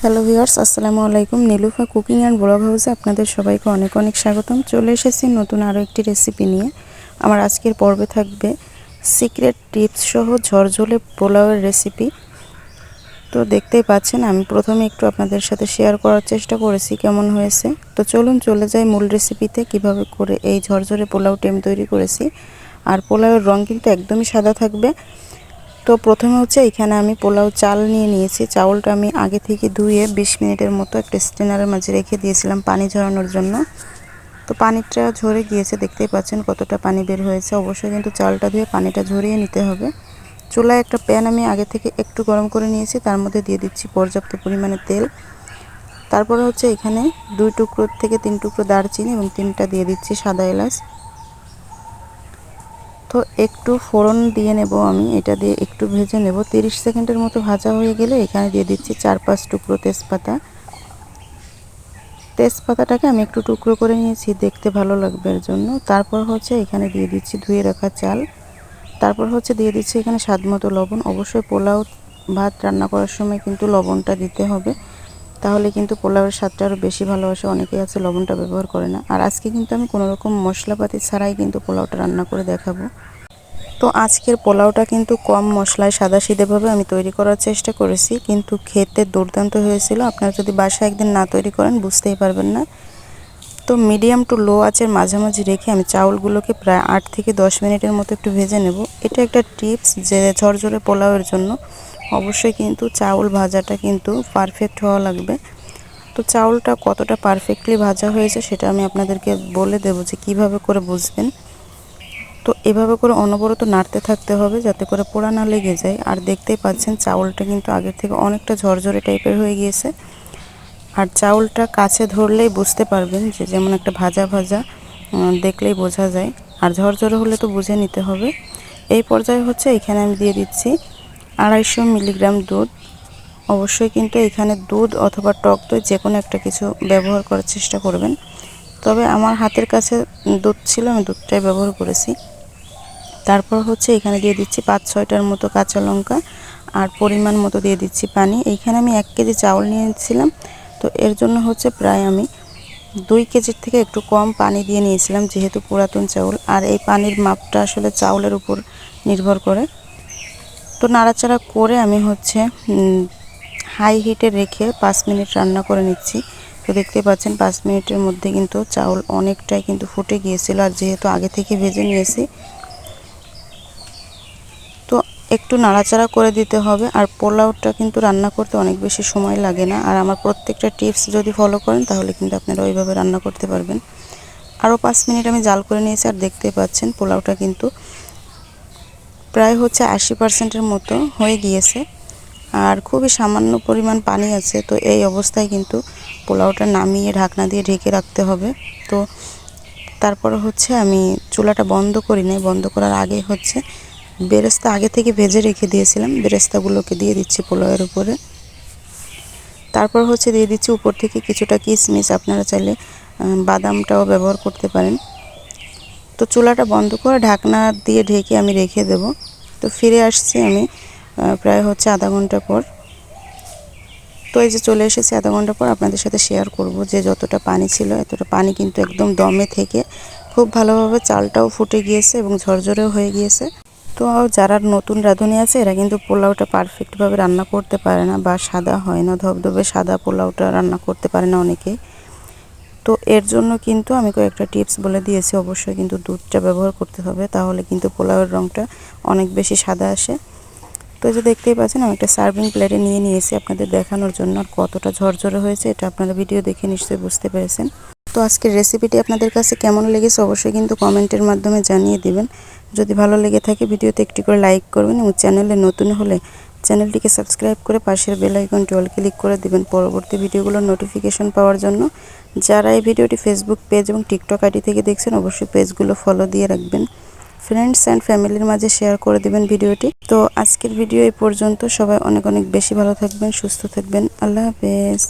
Hello viewers, আসসালামু আলাইকুম। Nilufa cooking and blog হাউসে আপনাদের সবাইকে অনেক অনেক স্বাগতম। চলে এসেছি নতুন আরও একটি রেসিপি নিয়ে। আমার আজকের পর্বে থাকবে সিক্রেট টিপস সহ ঝরঝরে পোলাওয়ের রেসিপি। তো দেখতেই পাচ্ছেন, আমি প্রথমে একটু আপনাদের সাথে শেয়ার করার চেষ্টা করেছি কেমন হয়েছে। তো চলুন চলে যাই মূল রেসিপিতে, কিভাবে করে এই ঝরঝরে পোলাওটি আমি তৈরি করেছি। আর পোলাওয়ের রং কিন্তু একদমই সাদা থাকবে। তো প্রথমে এখানে আমি পোলাও চাল নিয়েছি। চাউলটা আমি আগে থেকে ধুয়ে 20 মিনিটের মতো একটা স্ট্রেনারের মাঝে রেখে দিয়েছিলাম পানি ঝরানোর জন্য। তো পানিটা ঝরে গিয়েছে, দেখতেই পাচ্ছেন কতটা পানি বের হয়েছে। অবশ্যই কিন্তু চালটা ধুয়ে পানিটা ঝরিয়ে নিতে হবে। চুলায় একটা প্যান আমি আগে থেকে একটু গরম করে নিয়েছি, তার মধ্যে দিয়ে দিচ্ছি পর্যাপ্ত পরিমাণে তেল। তারপরে এখানে 2 টুকরো থেকে 3 টুকরো দারচিনি এবং 3টা দিয়ে দিচ্ছি সাদা এলাচ। তো একটু ফোড়ন দিয়ে নেব আমি, এটা দিয়ে একটু ভেজে নেব। 30 সেকেন্ডের মতো ভাজা হয়ে গেলে এখানে দিয়ে দিচ্ছি 4-5 টুকরো তেজপাতা। তেজপাতাটাকে আমি একটু টুকরো করে নিয়েছি, দেখতে ভালো লাগবে এর জন্য। তারপর এখানে দিয়ে দিচ্ছি ধুয়ে রাখা চাল। তারপর দিয়ে দিচ্ছি এখানে স্বাদমতো লবণ। অবশ্যই পোলাও ভাত রান্না করার সময় কিন্তু লবণটা দিতে হবে, তাহলে কিন্তু পোলাওয়ের স্বাদটা আরও বেশি ভালো আসে। অনেকেই আছে লবণটা ব্যবহার করে না। আর আজকে কিন্তু আমি কোনো রকম মশলাপাতি ছাড়াই কিন্তু পোলাওটা রান্না করে দেখাবো। তো আজকের পোলাওটা কিন্তু কম মশলায় সাদাসিধেভাবে আমি তৈরি করার চেষ্টা করেছি, কিন্তু খেতে দুর্দান্ত হয়েছিল। আপনারা যদি বাসায় একদিন না তৈরি করেন বুঝতেই পারবেন না। তো মিডিয়াম টু লো আঁচের মাঝামাঝি রেখে আমি চাউলগুলোকে প্রায় 8 থেকে 10 মিনিটের মতো একটু ভেজে নেব। এটা একটা টিপস যে ঝরঝরে পোলাওয়ের জন্য অবশ্যই কিন্তু চাউল ভাজাটা কিন্তু পারফেক্ট হওয়া লাগবে। তো চাউলটা কতটা পারফেক্টলি ভাজা হয়েছে সেটা আমি আপনাদেরকে বলে দেব যে কিভাবে করে বুঝবেন। তো এভাবে করে অনবরত নাড়তে থাকতে হবে যাতে করে পোড়া না লেগে যায়। আর দেখতেই পাচ্ছেন চাউলটা কিন্তু আগের থেকে অনেকটা ঝরঝরে টাইপের হয়ে গিয়েছে। আর চাউলটা কাছে ধরলেই বুঝতে পারবেন যে যেমন একটা ভাজা ভাজা, দেখলেই বোঝা যায়। আর ঝরঝরে হলে তো বুঝে নিতে হবে। এই পর্যায়ে এখানে আমি দিয়ে দিচ্ছি 250 মিলিগ্রাম দুধ। অবশ্যই কিন্তু এখানে দুধ অথবা টক দই যে কোনো একটা কিছু ব্যবহার করার চেষ্টা করবেন। তবে আমার হাতের কাছে দুধ ছিল, আমি দুধটাই ব্যবহার করেছি। তারপর এখানে দিয়ে দিচ্ছি 5-6টার মতো কাঁচা লঙ্কা আর পরিমাণ মতো দিয়ে দিচ্ছি পানি। এইখানে আমি 1 কেজি চাউল নিয়েছিলাম, তো এর জন্য প্রায় আমি 2 কেজির থেকে একটু কম পানি দিয়ে নিয়েছিলাম, যেহেতু পুরাতন চাউল। আর এই পানির মাপটা আসলে চাউলের উপর নির্ভর করে। তো নাড়াচাড়া করে আমি হাই হিটে রেখে 5 মিনিট রান্না করে নিচ্ছি। তো দেখতে পাচ্ছেন 5 মিনিটের মধ্যে কিন্তু চাউল অনেকটাই কিন্তু ফুটে গিয়েছিল। আর যেহেতু আগে থেকে ভেজে নিয়েছি, তো একটু নাড়াচাড়া করে দিতে হবে। আর পোলাওটা কিন্তু রান্না করতে অনেক বেশি সময় লাগে না। আর আমার প্রত্যেকটা টিপস যদি ফলো করেন তাহলে কিন্তু আপনারা ওইভাবে রান্না করতে পারবেন। আরও 5 মিনিট আমি জাল করে নিয়েছি। আর দেখতে পাচ্ছেন পোলাওটা কিন্তু প্রায় 80%-এর মতো হয়ে গিয়েছে। আর খুবই সামান্য পরিমাণ পানি আছে। তো এই অবস্থায় কিন্তু পোলাওটা নামিয়ে ঢাকনা দিয়ে ঢেকে রাখতে হবে। তো তারপর আমি চুলাটা বন্ধ করি নাই। বন্ধ করার আগে বেরেস্তা আগে থেকে ভেজে রেখে দিয়েছিলাম, বেরেস্তাগুলোকে দিয়ে দিচ্ছি পোলাওয়ের উপরে। তারপর দিয়ে দিচ্ছি উপর থেকে কিছুটা কিশমিশ, আপনারা চাইলে বাদামটাও ব্যবহার করতে পারেন। তো চুলাটা বন্ধ করে ঢাকনা দিয়ে ঢেকে আমি রেখে দেব। তো ফিরে আসছি আমি প্রায় আধা ঘন্টা পর। তো এই যে চলে এসেছি আধা ঘন্টা পর, আপনাদের সাথে শেয়ার করব যে যতটা পানি ছিল এতটা পানি কিন্তু একদম দমে থেকে খুব ভালোভাবে চালটাও ফুটে গিয়েছে এবং ঝরঝরেও হয়ে গিয়েছে। তো যারা নতুন রাঁধুনি আছে এরা কিন্তু পোলাওটা পারফেক্টভাবে রান্না করতে পারে না, বা সাদা হয় না, ধবধবে সাদা পোলাওটা রান্না করতে পারে না অনেকে। তো এর জন্য কিন্তু আমি কয়েকটা টিপস বলে দিয়েছি। অবশ্যই কিন্তু দুধটা ব্যবহার করতে হবে, তাহলে কিন্তু পোলাওয়ের রঙটা অনেক বেশি সাদা আসে। তো যে দেখতেই পাচ্ছেন আমি একটা সার্ভিং প্লেটে নিয়েছি আপনাদের দেখানোর জন্য। আর কতটা ঝরঝরে হয়েছে এটা আপনারা ভিডিও দেখে নিশ্চয়ই বুঝতে পেরেছেন। তো আজকের রেসিপিটি আপনাদের কাছে কেমন লেগেছে অবশ্যই কিন্তু কমেন্টের মাধ্যমে জানিয়ে দিবেন। যদি ভালো লেগে থাকে ভিডিওতে একটি করে লাইক করবেন, এবং চ্যানেলে নতুন হলে চ্যানেলটিকে সাবস্ক্রাইব করে পাশের বেল আইকনটি অল ক্লিক করে দিবেন পরবর্তী ভিডিওগুলোর নোটিফিকেশন পাওয়ার জন্য। যারা এই ভিডিওটি ফেসবুক পেজ এবং টিকটক আইডি থেকে দেখছেন অবশ্যই পেজগুলো ফলো দিয়ে রাখবেন। ফ্রেন্ডস অ্যান্ড ফ্যামিলির মাঝে শেয়ার করে দিবেন ভিডিওটি। তো আজকের ভিডিও এই পর্যন্ত। সবাই অনেক অনেক বেশি ভালো থাকবেন, সুস্থ থাকবেন। আল্লাহ হাফেজ।